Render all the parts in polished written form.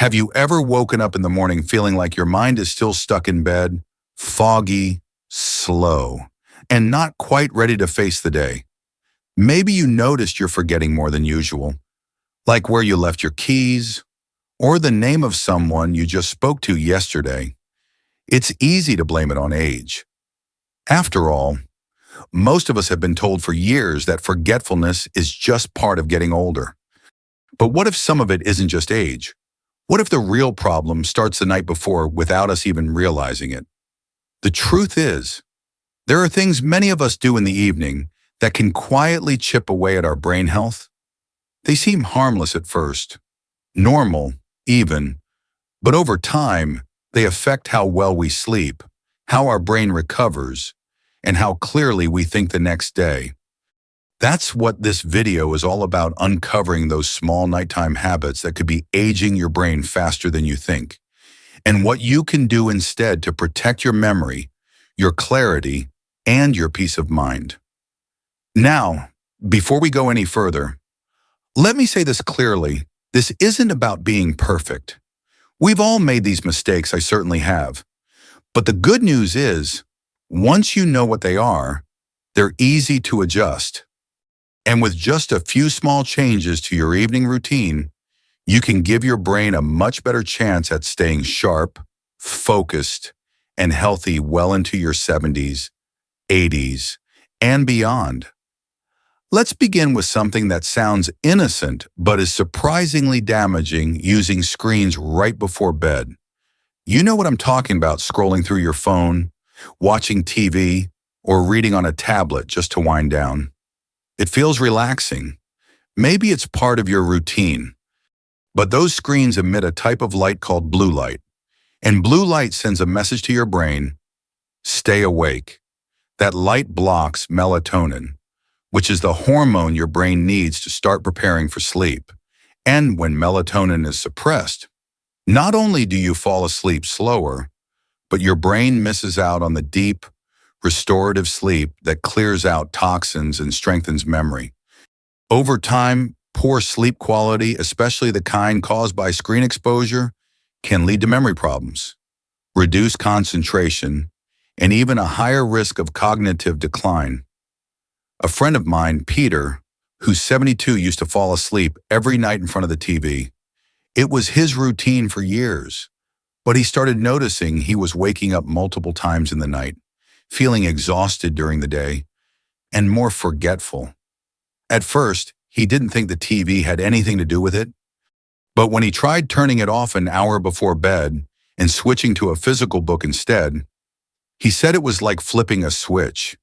Have you ever woken up in the morning feeling like your mind is still stuck in bed, foggy, slow, and not quite ready to face the day? Maybe you noticed you're forgetting more than usual, like where you left your keys or the name of someone you just spoke to yesterday. It's easy to blame it on age. After all, most of us have been told for years that forgetfulness is just part of getting older. But what if some of it isn't just age? What if the real problem starts the night before without us even realizing it? The truth is, there are things many of us do in the evening that can quietly chip away at our brain health. They seem harmless at first, normal even, but over time, they affect how well we sleep, how our brain recovers, and how clearly we think the next day. That's what this video is all about, uncovering those small nighttime habits that could be aging your brain faster than you think, and what you can do instead to protect your memory, your clarity, and your peace of mind. Now, before we go any further, let me say this clearly. This isn't about being perfect. We've all made these mistakes, I certainly have. But the good news is, once you know what they are, they're easy to adjust. And with just a few small changes to your evening routine, you can give your brain a much better chance at staying sharp, focused, and healthy well into your 70s, 80s, and beyond. Let's begin with something that sounds innocent but is surprisingly damaging: using screens right before bed. You know what I'm talking about: scrolling through your phone, watching TV, or reading on a tablet just to wind down. It feels relaxing. Maybe it's part of your routine. But those screens emit a type of light called blue light. And blue light sends a message to your brain: stay awake. That light blocks melatonin, which is the hormone your brain needs to start preparing for sleep. And when melatonin is suppressed, not only do you fall asleep slower, but your brain misses out on the deep, restorative sleep that clears out toxins and strengthens memory. Over time, poor sleep quality, especially the kind caused by screen exposure, can lead to memory problems, reduced concentration, and even a higher risk of cognitive decline. A friend of mine, Peter, who's 72, used to fall asleep every night in front of the TV. It was his routine for years, but he started noticing he was waking up multiple times in the night, feeling exhausted during the day, and more forgetful. At first, he didn't think the TV had anything to do with it, but when he tried turning it off an hour before bed and switching to a physical book instead, he said it was like flipping a switch.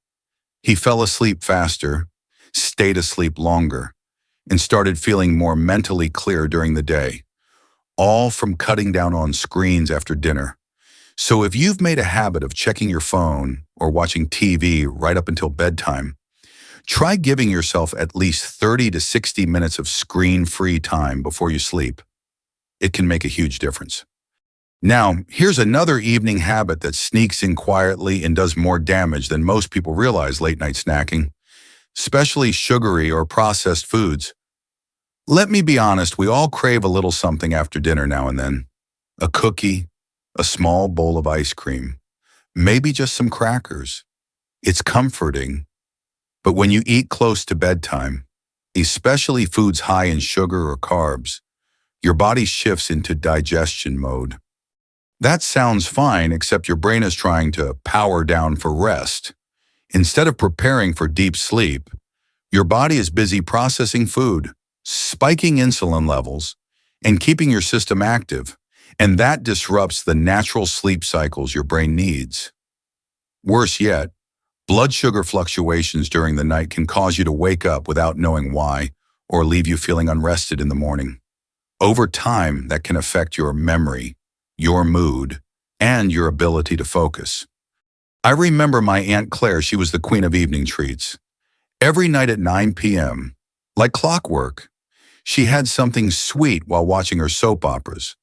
He fell asleep faster, stayed asleep longer, and started feeling more mentally clear during the day, all from cutting down on screens after dinner. So if you've made a habit of checking your phone or watching TV right up until bedtime, try giving yourself at least 30 to 60 minutes of screen-free time before you sleep. It can make a huge difference. Now, here's another evening habit that sneaks in quietly and does more damage than most people realize: late-night snacking, especially sugary or processed foods. Let me be honest, we all crave a little something after dinner now and then. A cookie, a small bowl of ice cream, maybe just some crackers. It's comforting. But when you eat close to bedtime, especially foods high in sugar or carbs, your body shifts into digestion mode. That sounds fine, except your brain is trying to power down for rest. Instead of preparing for deep sleep, your body is busy processing food, spiking insulin levels, and keeping your system active. And that disrupts the natural sleep cycles your brain needs. Worse yet, blood sugar fluctuations during the night can cause you to wake up without knowing why, or leave you feeling unrested in the morning. Over time, that can affect your memory, your mood, and your ability to focus. I remember my Aunt Claire. She was the queen of evening treats. Every night at 9 p.m., like clockwork, she had something sweet while watching her soap operas.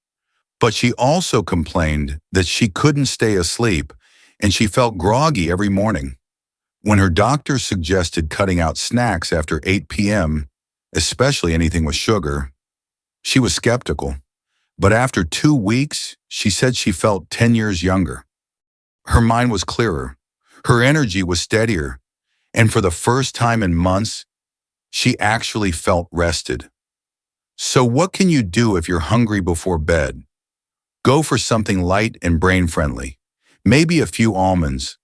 But she also complained that she couldn't stay asleep and she felt groggy every morning. When her doctor suggested cutting out snacks after 8 p.m., especially anything with sugar, she was skeptical. But after 2 weeks, she said she felt 10 years younger. Her mind was clearer, her energy was steadier, and for the first time in months, she actually felt rested. So what can you do if you're hungry before bed? Go for something light and brain-friendly. Maybe a few almonds,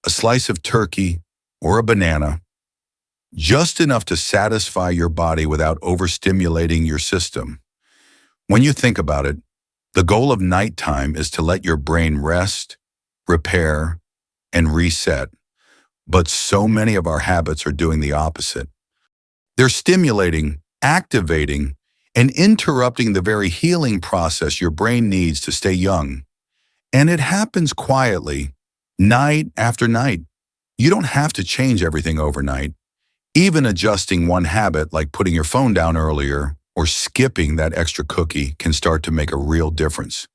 a slice of turkey, or a banana. Just enough to satisfy your body without overstimulating your system. When you think about it, the goal of nighttime is to let your brain rest, repair, and reset. But so many of our habits are doing the opposite. They're stimulating, activating, and interrupting the very healing process your brain needs to stay young. And it happens quietly, night after night. You don't have to change everything overnight. Even adjusting one habit like putting your phone down earlier or skipping that extra cookie can start to make a real difference.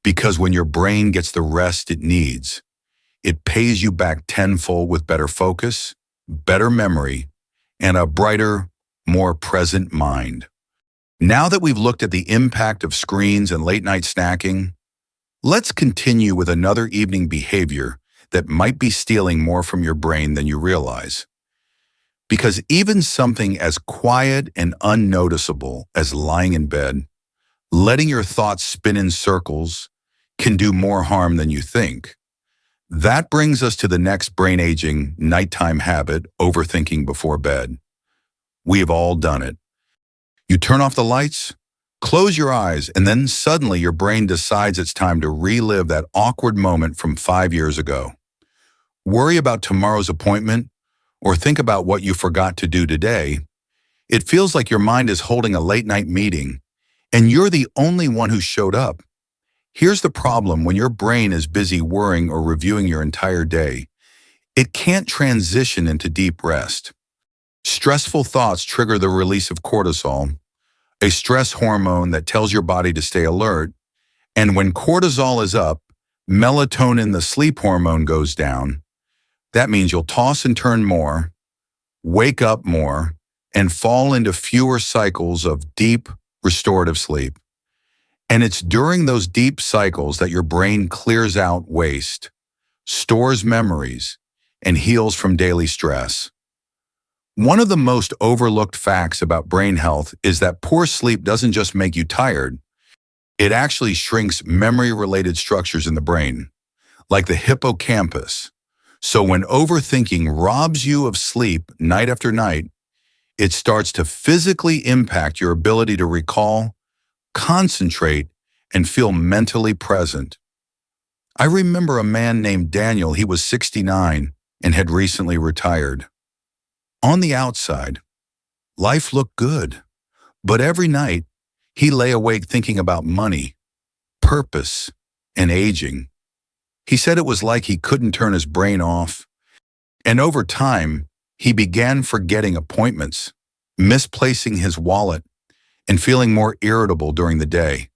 Because when your brain gets the rest it needs, it pays you back tenfold with better focus, better memory, and a brighter, more present mind. Now that we've looked at the impact of screens and late-night snacking, let's continue with another evening behavior that might be stealing more from your brain than you realize. Because even something as quiet and unnoticeable as lying in bed, letting your thoughts spin in circles, can do more harm than you think. That brings us to the next brain-aging nighttime habit, overthinking before bed. We have all done it. You turn off the lights, close your eyes, and then suddenly your brain decides it's time to relive that awkward moment from 5 years ago. Worry about tomorrow's appointment, or think about what you forgot to do today. It feels like your mind is holding a late-night meeting, and you're the only one who showed up. Here's the problem: when your brain is busy worrying or reviewing your entire day, it can't transition into deep rest. Stressful thoughts trigger the release of cortisol, a stress hormone that tells your body to stay alert. And when cortisol is up, melatonin, the sleep hormone, goes down. That means you'll toss and turn more, wake up more, and fall into fewer cycles of deep, restorative sleep. And it's during those deep cycles that your brain clears out waste, stores memories, and heals from daily stress. One of the most overlooked facts about brain health is that poor sleep doesn't just make you tired, it actually shrinks memory-related structures in the brain, like the hippocampus. So when overthinking robs you of sleep night after night, it starts to physically impact your ability to recall, concentrate, and feel mentally present. I remember a man named Daniel. He was 69 and had recently retired. On the outside, life looked good, but every night he lay awake thinking about money, purpose, and aging. He said it was like he couldn't turn his brain off, and over time, he began forgetting appointments, misplacing his wallet, and feeling more irritable during the day.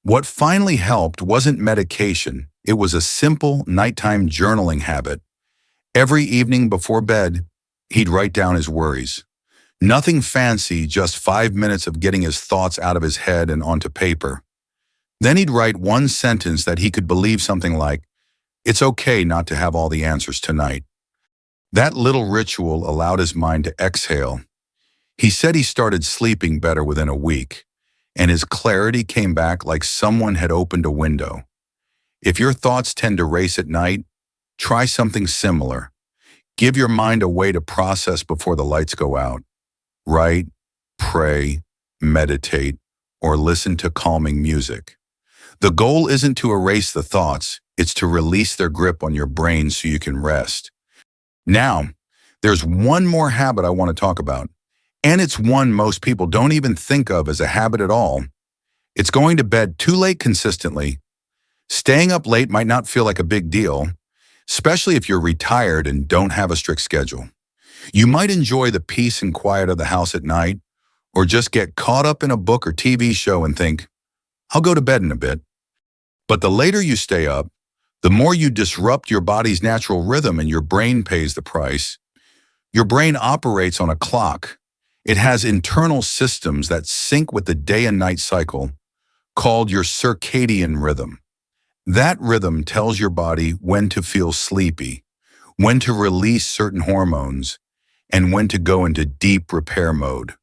What finally helped wasn't medication, it was a simple nighttime journaling habit. Every evening before bed, he'd write down his worries. Nothing fancy, just 5 minutes of getting his thoughts out of his head and onto paper. Then he'd write one sentence that he could believe, something like, "It's okay not to have all the answers tonight." That little ritual allowed his mind to exhale. He said he started sleeping better within a week, and his clarity came back like someone had opened a window. If your thoughts tend to race at night, try something similar. Give your mind a way to process before the lights go out. Write, pray, meditate, or listen to calming music. The goal isn't to erase the thoughts, it's to release their grip on your brain so you can rest. Now, there's one more habit I want to talk about, and it's one most people don't even think of as a habit at all. It's going to bed too late consistently. Staying up late might not feel like a big deal, especially if you're retired and don't have a strict schedule. You might enjoy the peace and quiet of the house at night, or just get caught up in a book or TV show and think, "I'll go to bed in a bit." But the later you stay up, the more you disrupt your body's natural rhythm, and your brain pays the price. Your brain operates on a clock. It has internal systems that sync with the day and night cycle, called your circadian rhythm. That rhythm tells your body when to feel sleepy, when to release certain hormones, and when to go into deep repair mode.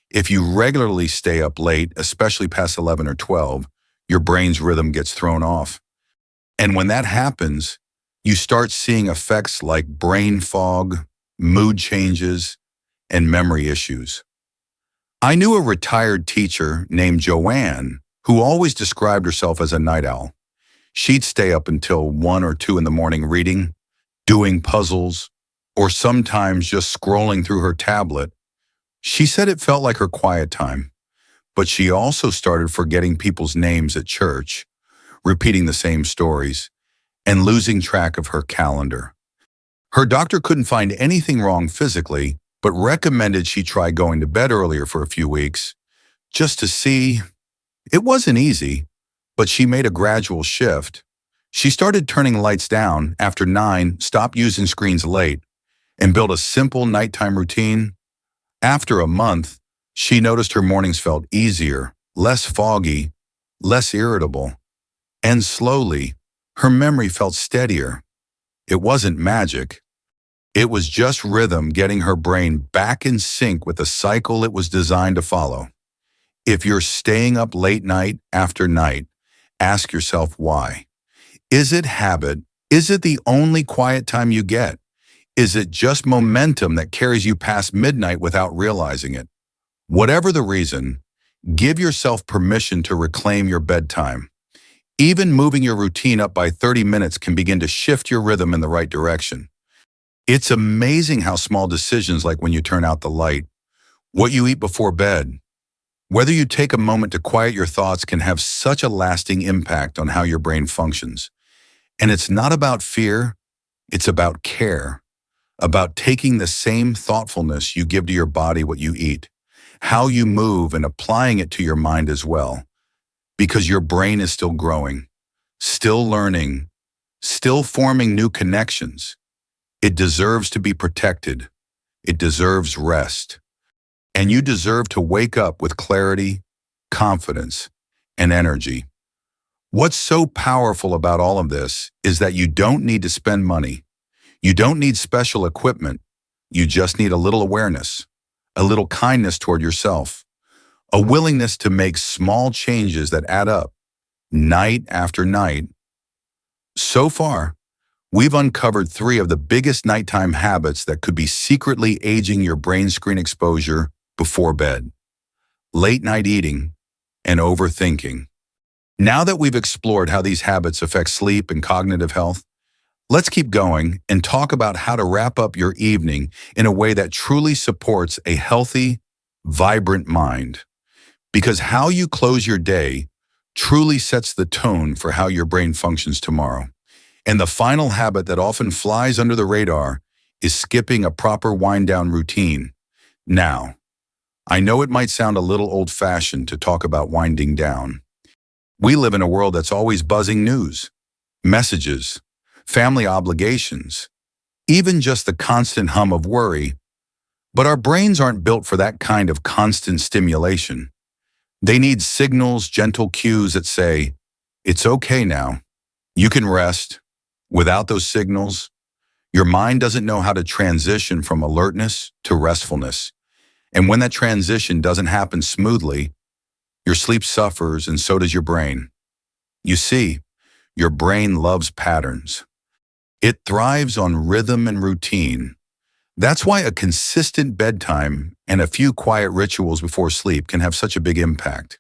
If you regularly stay up late, especially past 11 or 12, your brain's rhythm gets thrown off. And when that happens, you start seeing effects like brain fog, mood changes, and memory issues. I knew a retired teacher named Joanne who always described herself as a night owl. She'd stay up until 1 or 2 in the morning reading, doing puzzles, or sometimes just scrolling through her tablet. She said it felt like her quiet time, but she also started forgetting people's names at church, repeating the same stories, and losing track of her calendar. Her doctor couldn't find anything wrong physically, but recommended she try going to bed earlier for a few weeks, just to see. It wasn't easy, but she made a gradual shift. She started turning lights down after 9, stopped using screens late, and built a simple nighttime routine. After a month, she noticed her mornings felt easier, less foggy, less irritable, and slowly, her memory felt steadier. It wasn't magic. It was just rhythm getting her brain back in sync with the cycle it was designed to follow. If you're staying up late night after night, ask yourself why. Is it habit? Is it the only quiet time you get? Is it just momentum that carries you past midnight without realizing it? Whatever the reason, give yourself permission to reclaim your bedtime. Even moving your routine up by 30 minutes can begin to shift your rhythm in the right direction. It's amazing how small decisions like when you turn out the light, what you eat before bed, whether you take a moment to quiet your thoughts can have such a lasting impact on how your brain functions. And it's not about fear, it's about care, about taking the same thoughtfulness you give to your body what you eat, how you move and applying it to your mind as well. Because your brain is still growing, still learning, still forming new connections. It deserves to be protected. It deserves rest. And you deserve to wake up with clarity, confidence, and energy. What's so powerful about all of this is that you don't need to spend money. You don't need special equipment. You just need a little awareness, a little kindness toward yourself, a willingness to make small changes that add up, night after night. So far, we've uncovered 3 of the biggest nighttime habits that could be secretly aging your brain screen exposure before bed: late night eating and overthinking. Now that we've explored how these habits affect sleep and cognitive health, let's keep going and talk about how to wrap up your evening in a way that truly supports a healthy, vibrant mind. Because how you close your day truly sets the tone for how your brain functions tomorrow. And the final habit that often flies under the radar is skipping a proper wind-down routine. Now, I know it might sound a little old-fashioned to talk about winding down. We live in a world that's always buzzing news, messages, family obligations, even just the constant hum of worry. But our brains aren't built for that kind of constant stimulation. They need signals, gentle cues that say, it's okay now. You can rest. Without those signals, your mind doesn't know how to transition from alertness to restfulness. And when that transition doesn't happen smoothly, your sleep suffers and so does your brain. You see, your brain loves patterns. It thrives on rhythm and routine. That's why a consistent bedtime and a few quiet rituals before sleep can have such a big impact.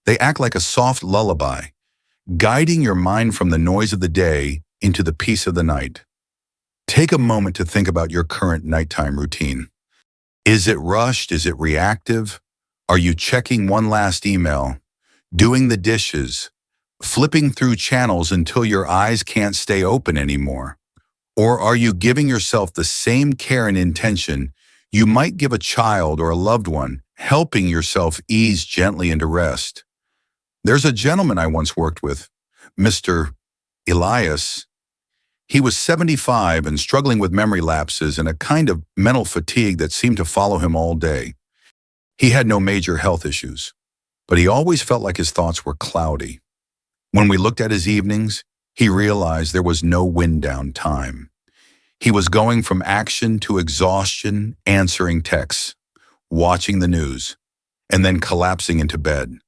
They act like a soft lullaby, guiding your mind from the noise of the day into the peace of the night. Take a moment to think about your current nighttime routine. Is it rushed? Is it reactive? Are you checking one last email, doing the dishes, flipping through channels until your eyes can't stay open anymore? Or are you giving yourself the same care and intention you might give a child or a loved one, helping yourself ease gently into rest? There's a gentleman I once worked with, Mr. Elias. He was 75 and struggling with memory lapses and a kind of mental fatigue that seemed to follow him all day. He had no major health issues, but he always felt like his thoughts were cloudy. When we looked at his evenings, he realized there was no wind down time. He was going from action to exhaustion, answering texts, watching the news, and then collapsing into bed.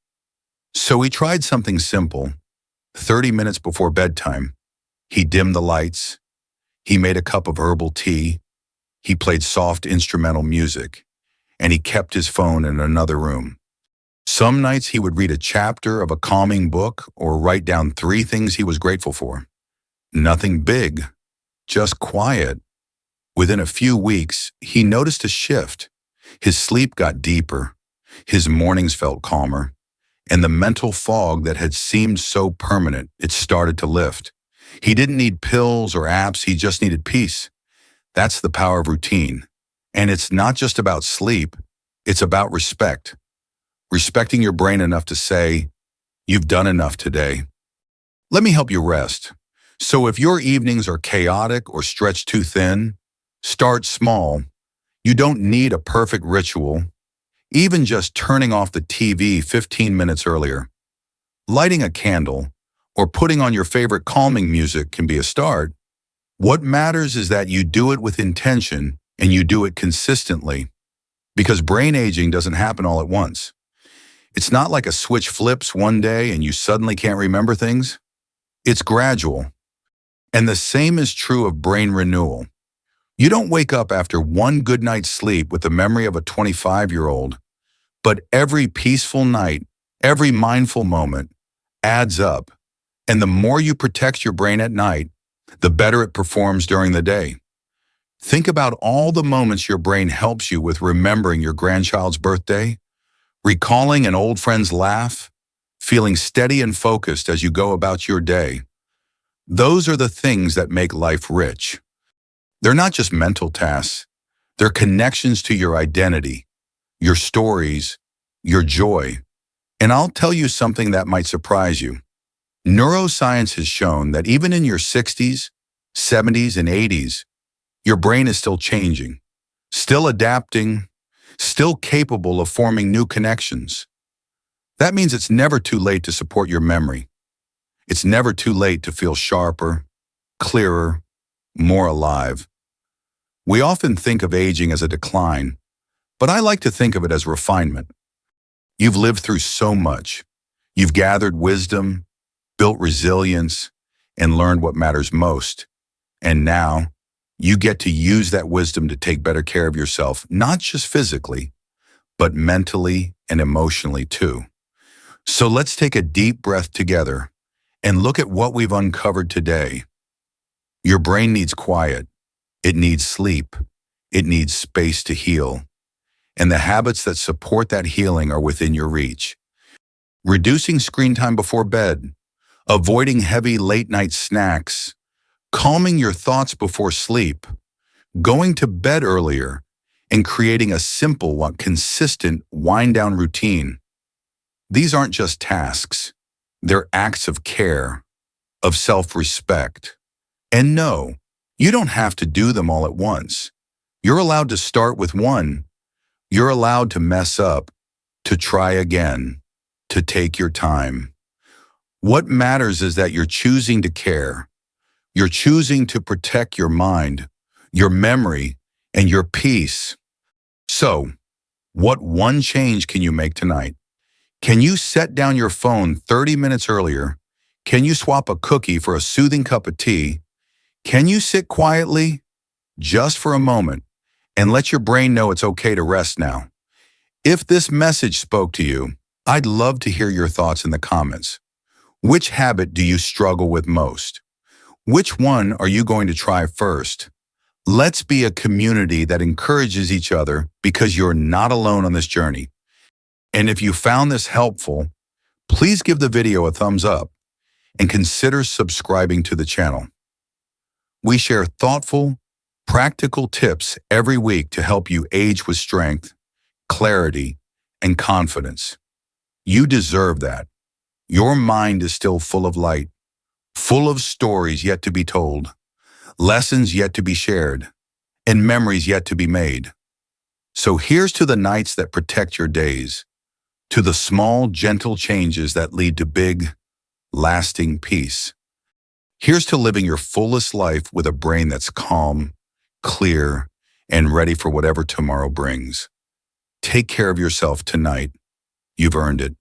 So he tried something simple. 30 minutes before bedtime, he dimmed the lights, he made a cup of herbal tea, he played soft instrumental music, and he kept his phone in another room. Some nights he would read a chapter of a calming book or write down 3 things he was grateful for. Nothing big, just quiet. Within a few weeks, he noticed a shift. His sleep got deeper, his mornings felt calmer, and the mental fog that had seemed so permanent, it started to lift. He didn't need pills or apps, he just needed peace. That's the power of routine. And it's not just about sleep, it's about respect. Respecting your brain enough to say, you've done enough today. Let me help you rest. So if your evenings are chaotic or stretched too thin, start small. You don't need a perfect ritual. Even just turning off the TV 15 minutes earlier, lighting a candle, or putting on your favorite calming music can be a start. What matters is that you do it with intention and you do it consistently, because brain aging doesn't happen all at once. It's not like a switch flips one day and you suddenly can't remember things. It's gradual. And the same is true of brain renewal. You don't wake up after one good night's sleep with the memory of a 25-year-old, but every peaceful night, every mindful moment adds up. And the more you protect your brain at night, the better it performs during the day. Think about all the moments your brain helps you with remembering your grandchild's birthday, recalling an old friend's laugh, feeling steady and focused as you go about your day. Those are the things that make life rich. They're not just mental tasks. They're connections to your identity, your stories, your joy. And I'll tell you something that might surprise you. Neuroscience has shown that even in your 60s, 70s, and 80s, your brain is still changing, still adapting, still capable of forming new connections. That means it's never too late to support your memory. It's never too late to feel sharper, clearer, more alive. We often think of aging as a decline, but I like to think of it as refinement. You've lived through so much. You've gathered wisdom, built resilience, and learned what matters most. And now, you get to use that wisdom to take better care of yourself, not just physically, but mentally and emotionally too. So let's take a deep breath together and look at what we've uncovered today. Your brain needs quiet. It needs sleep. It needs space to heal. And the habits that support that healing are within your reach. Reducing screen time before bed, avoiding heavy late-night snacks, calming your thoughts before sleep, going to bed earlier, and creating a simple, consistent wind-down routine. These aren't just tasks. They're acts of care, of self-respect. And no, you don't have to do them all at once. You're allowed to start with one. You're allowed to mess up, to try again, to take your time. What matters is that you're choosing to care. You're choosing to protect your mind, your memory, and your peace. So, what one change can you make tonight? Can you set down your phone 30 minutes earlier? Can you swap a cookie for a soothing cup of tea? Can you sit quietly, just for a moment, and let your brain know it's okay to rest now? If this message spoke to you, I'd love to hear your thoughts in the comments. Which habit do you struggle with most? Which one are you going to try first? Let's be a community that encourages each other, because you're not alone on this journey. And if you found this helpful, please give the video a thumbs up and consider subscribing to the channel. We share thoughtful, practical tips every week to help you age with strength, clarity, and confidence. You deserve that. Your mind is still full of light, full of stories yet to be told, lessons yet to be shared, and memories yet to be made. So here's to the nights that protect your days, to the small, gentle changes that lead to big, lasting peace. Here's to living your fullest life with a brain that's calm, clear, and ready for whatever tomorrow brings. Take care of yourself tonight. You've earned it.